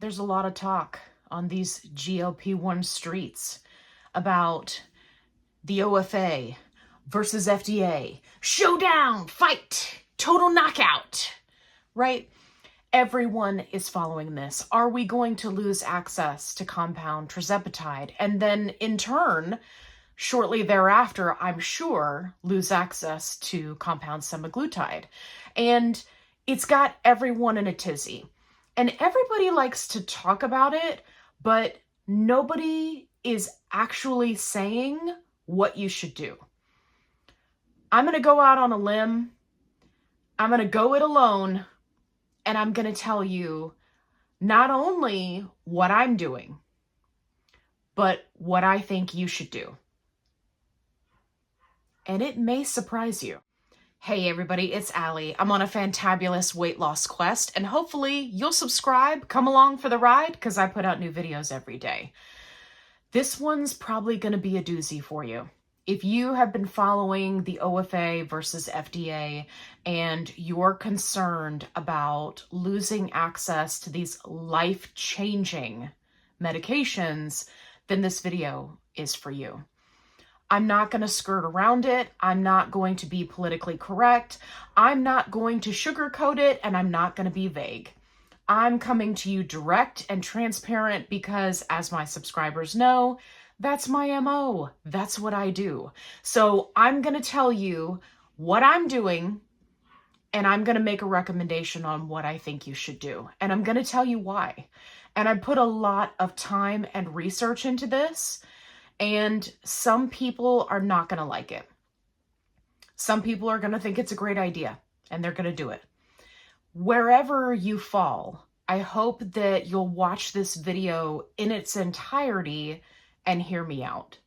there's a lot of talk on these GLP-1 streets about the OFA versus FDA. Showdown, fight, total knockout, right? Everyone is following this. Are we going to lose access to compound tirzepatide? And then in turn, shortly thereafter, I'm sure, lose access to compound semaglutide. And it's got everyone in a tizzy. And everybody likes to talk about it, but nobody is actually saying what you should do. I'm going to go out on a limb. I'm going to go it alone. And I'm going to tell you not only what I'm doing, but what I think you should do. And it may surprise you. Hey everybody, it's Allie. I'm on a fantabulous weight loss quest, and hopefully you'll subscribe, come along for the ride, because I put out new videos every day. This one's probably going to be a doozy for you. If you have been following the OFA versus FDA and you're concerned about losing access to these life-changing medications, then this video is for you. I'm not going to skirt around it. I'm not going to be politically correct. I'm not going to sugarcoat it, and I'm not going to be vague. I'm coming to you direct and transparent because, as my subscribers know, that's my MO. That's what I do. So I'm going to tell you what I'm doing, and I'm going to make a recommendation on what I think you should do. And I'm going to tell you why. And I put a lot of time and research into this. And some people are not going to like it. Some people are going to think it's a great idea, and they're going to do it. Wherever you fall, I hope that you'll watch this video in its entirety and hear me out.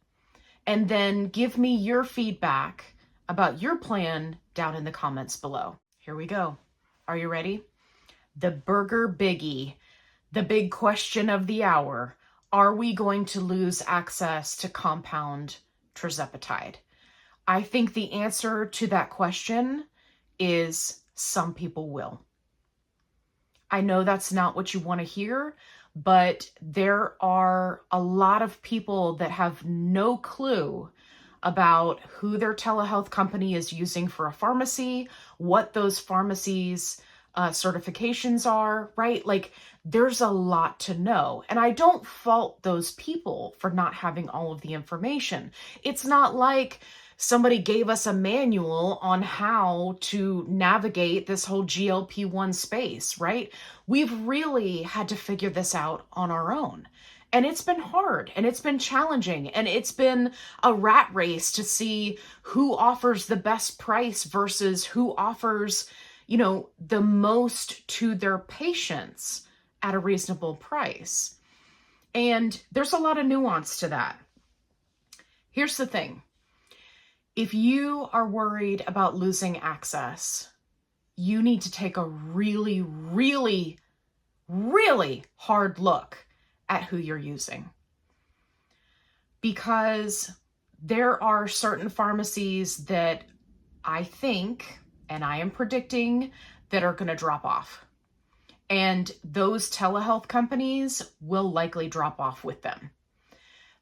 And then give me your feedback about your plan down in the comments below. Here we go. Are you ready? The burger biggie, the big question of the hour. Are we going to lose access to compound tirzepatide? I think the answer to that question is some people will. I know that's not what you want to hear, but there are a lot of people that have no clue about who their telehealth company is using for a pharmacy, what those pharmacies' certifications are, right? Like, there's a lot to know. And I don't fault those people for not having all of the information. It's not like somebody gave us a manual on how to navigate this whole GLP-1 space, right? We've really had to figure this out on our own. And it's been hard, and it's been challenging, and it's been a rat race to see who offers the best price versus who offers, you know, the most to their patients at a reasonable price. And there's a lot of nuance to that. Here's the thing. If you are worried about losing access, you need to take a really, really, really hard look at who you're using. Because there are certain pharmacies that I think, and I am predicting, that are going to drop off. And those telehealth companies will likely drop off with them.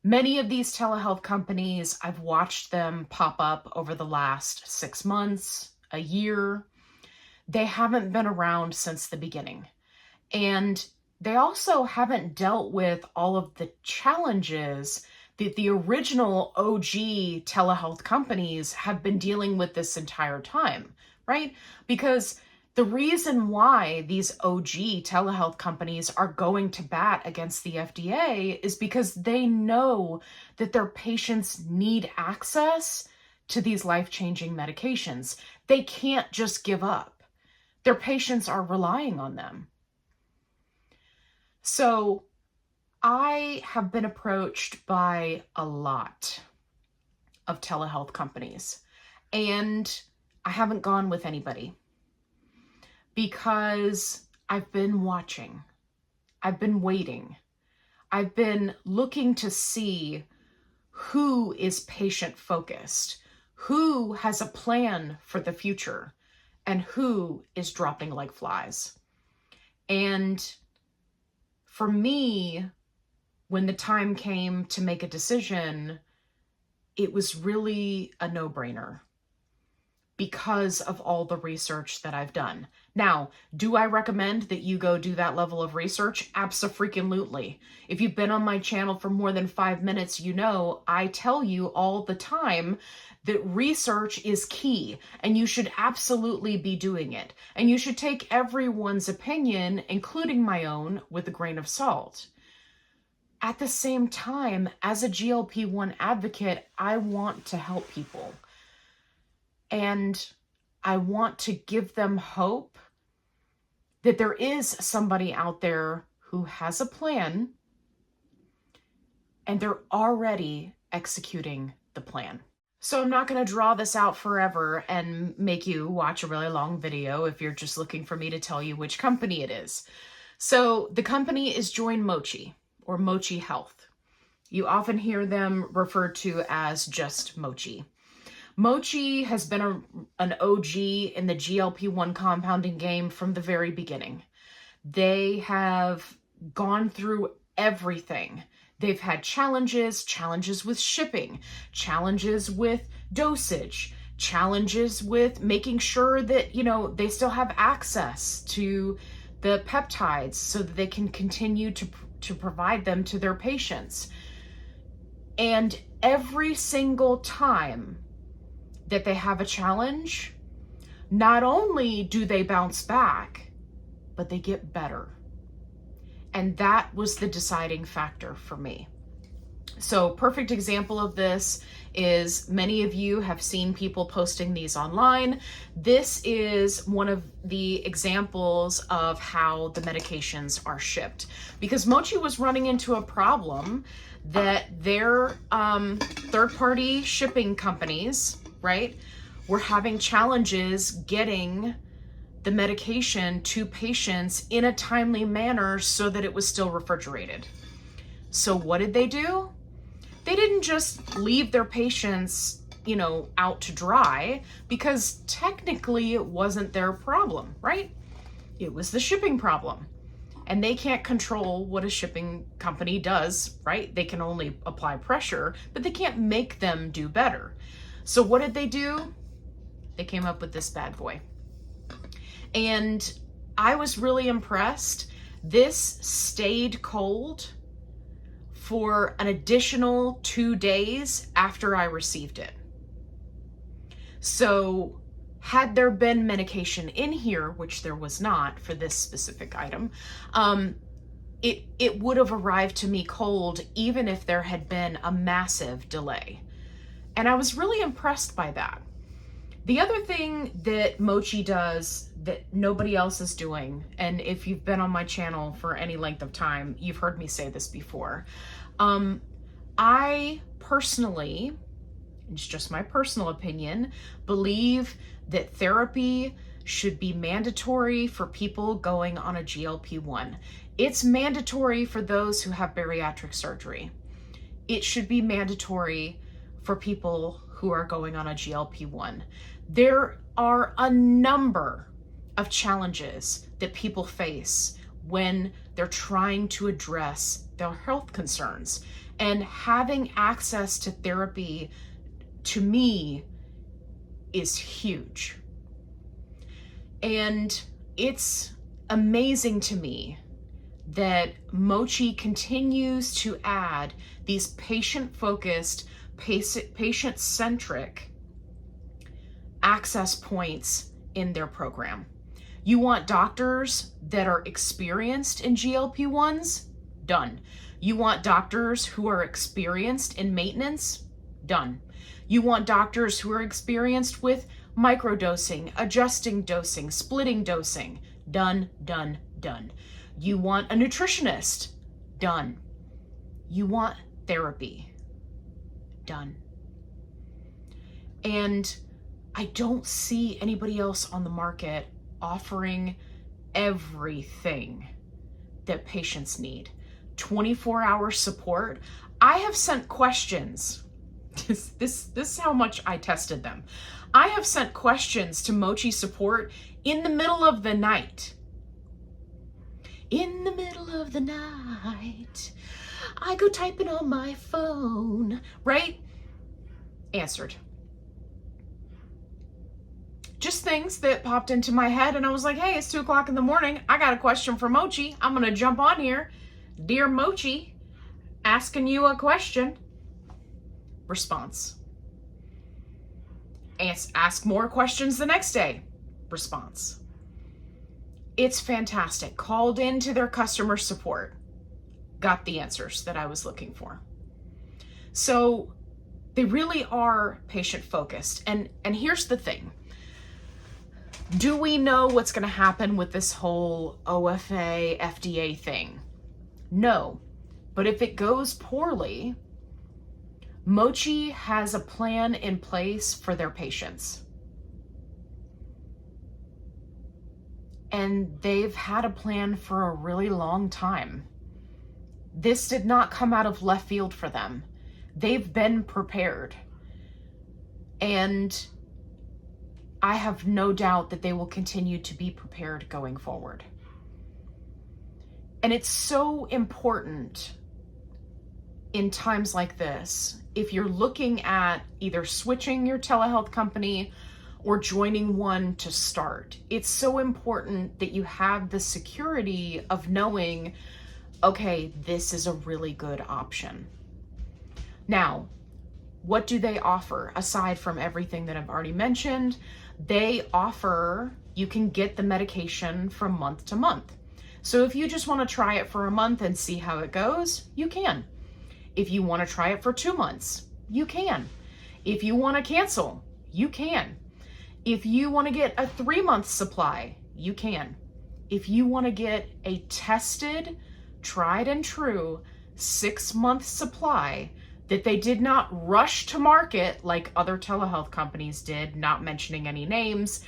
Many of these telehealth companies, I've watched them pop up over the last 6 months, a year. They haven't been around since the beginning. And they also haven't dealt with all of the challenges that the original OG telehealth companies have been dealing with this entire time, right? Because the reason why these OG telehealth companies are going to bat against the FDA is because they know that their patients need access to these life-changing medications. They can't just give up. Their patients are relying on them. So I have been approached by a lot of telehealth companies, and I haven't gone with anybody. Because I've been watching, I've been waiting, I've been looking to see who is patient-focused, who has a plan for the future, and who is dropping like flies. And For me, when the time came to make a decision, it was really a no-brainer because of all the research that I've done. Now, do I recommend that you go do that level of research? Abso-freaking-lutely. If you've been on my channel for more than 5 minutes, you know I tell you all the time that research is key, and you should absolutely be doing it. And you should take everyone's opinion, including my own, with a grain of salt. At the same time, as a GLP-1 advocate, I want to help people. And I want to give them hope that there is somebody out there who has a plan and they're already executing the plan. So I'm not going to draw this out forever and make you watch a really long video if you're just looking for me to tell you which company it is. So the company is Join Mochi, or Mochi Health. You often hear them referred to as just Mochi. Mochi has been an OG in the GLP-1 compounding game from the very beginning. They have gone through everything. They've had challenges with shipping, challenges with dosage, challenges with making sure that, they still have access to the peptides so that they can continue to provide them to their patients. And every single time that they have a challenge, not only do they bounce back, but they get better. And that was the deciding factor for me. So perfect example of this is many of you have seen people posting these online. This is one of the examples of how the medications are shipped, because Mochi was running into a problem that their third-party shipping companies, right, were having challenges getting the medication to patients in a timely manner so that it was still refrigerated. So what did they do? They didn't just leave their patients, out to dry, because technically it wasn't their problem, right? It was the shipping problem. And they can't control what a shipping company does, right? They can only apply pressure, but they can't make them do better. So what did they do? They came up with this bad boy. And I was really impressed. This stayed cold for an additional 2 days after I received it. So had there been medication in here, which there was not for this specific item, it would have arrived to me cold even if there had been a massive delay. And I was really impressed by that. The other thing that Mochi does that nobody else is doing, and if you've been on my channel for any length of time, you've heard me say this before. I personally, it's just my personal opinion, believe that therapy should be mandatory for people going on a GLP-1. It's mandatory for those who have bariatric surgery. It should be mandatory for people who are going on a GLP-1. There are a number of challenges that people face when they're trying to address their health concerns. And having access to therapy, to me, is huge. And it's amazing to me that Mochi continues to add these patient-focused, patient-centric access points in their program. You want doctors that are experienced in GLP-1s? Done. You want doctors who are experienced in maintenance? Done. You want doctors who are experienced with microdosing, adjusting dosing, splitting dosing? Done, done, done. You want a nutritionist? Done. You want therapy? Done. And I don't see anybody else on the market offering everything that patients need. 24-hour support. I have sent questions. This is how much I tested them. I have sent questions to Mochi support in the middle of the night. In the middle of the night, I go typing on my phone, right? Answered. Just things that popped into my head, and I was like, hey, it's 2 o'clock in the morning. I got a question for Mochi. I'm going to jump on here. Dear Mochi, asking you a question. Response. Ask more questions the next day. Response. It's fantastic. Called into their customer support. Got the answers that I was looking for. So they really are patient focused. And here's the thing. Do we know what's going to happen with this whole OFA, FDA thing? No. But if it goes poorly, Mochi has a plan in place for their patients. And they've had a plan for a really long time. This did not come out of left field for them. They've been prepared. And I have no doubt that they will continue to be prepared going forward. And it's so important in times like this, if you're looking at either switching your telehealth company or joining one to start, it's so important that you have the security of knowing, okay, this is a really good option. Now, what do they offer aside from everything that I've already mentioned? They offer, you can get the medication from month to month. So if you just want to try it for a month and see how it goes, you can. If you want to try it for 2 months, you can. If you want to cancel, you can. If you want to get a 3-month supply, you can. If you want to get a tested, tried and true 6-month supply that they did not rush to market like other telehealth companies did, not mentioning any names.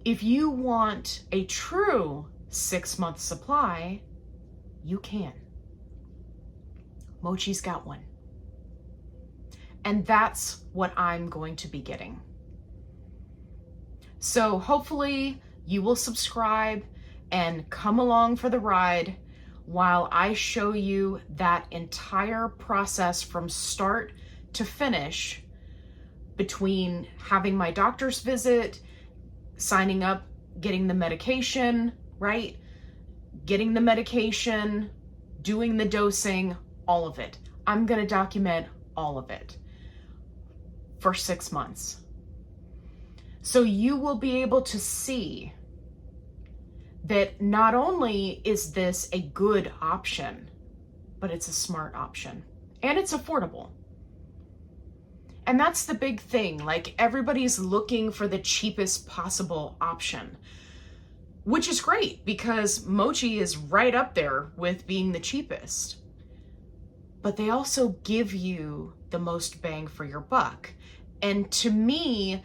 If you want a true 6-month supply, you can. Mochi's got one. And that's what I'm going to be getting. So hopefully you will subscribe and come along for the ride while I show you that entire process from start to finish, between having my doctor's visit, signing up, getting the medication, right? Getting the medication, doing the dosing, all of it. I'm going to document all of it for 6 months. So you will be able to see that not only is this a good option, but it's a smart option and it's affordable. And that's the big thing. Like, everybody's looking for the cheapest possible option, which is great because Mochi is right up there with being the cheapest. But they also give you the most bang for your buck. And to me,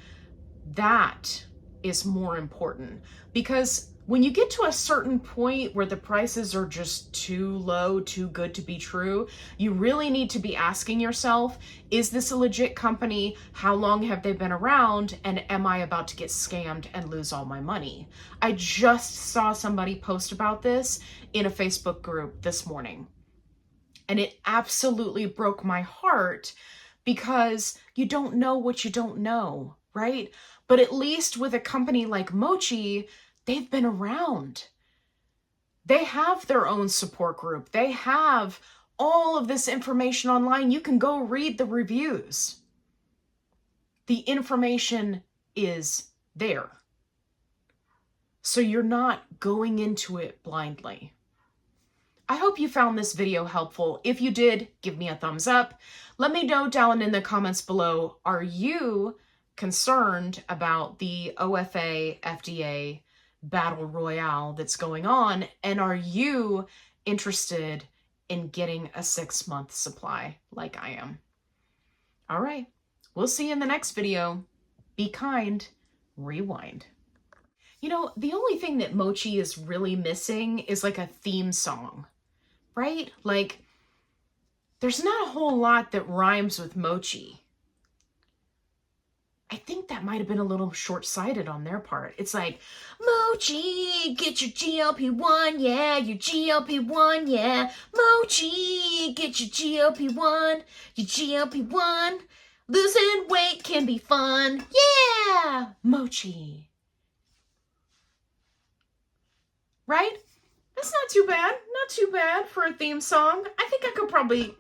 that is more important, because when you get to a certain point where the prices are just too low, too good to be true, you really need to be asking yourself, is this a legit company? How long have they been around? And am I about to get scammed and lose all my money? I just saw somebody post about this in a Facebook group this morning. And it absolutely broke my heart, because you don't know what you don't know, right? But at least with a company like Mochi, they've been around. They have their own support group. They have all of this information online. You can go read the reviews. The information is there. So you're not going into it blindly. I hope you found this video helpful. If you did, give me a thumbs up. Let me know down in the comments below, are you concerned about the OFA FDA battle royale that's going on? And are you interested in getting a 6-month supply like I am? All right, we'll see you in the next video. Be kind, rewind. You know, the only thing that Mochi is really missing is like a theme song, right? Like, there's not a whole lot that rhymes with Mochi. I think that might have been a little short-sighted on their part. It's like, Mochi, get your GLP-1, yeah, your GLP-1, yeah. Mochi, get your GLP-1, your GLP-1. Losing weight can be fun, yeah, Mochi. Right? That's not too bad. Not too bad for a theme song. I think I could probably,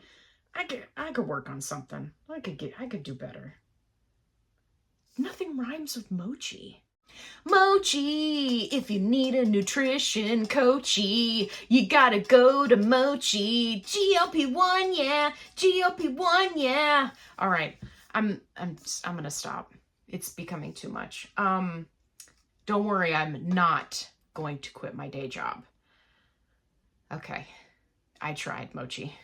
I could work on something. I could do better. Nothing rhymes with mochi. Mochi, if you need a nutrition coachy, you gotta go to Mochi. GLP-1, yeah. GLP-1, yeah. All right, I'm gonna stop. It's becoming too much. Don't worry, I'm not going to quit my day job. Okay, I tried, Mochi.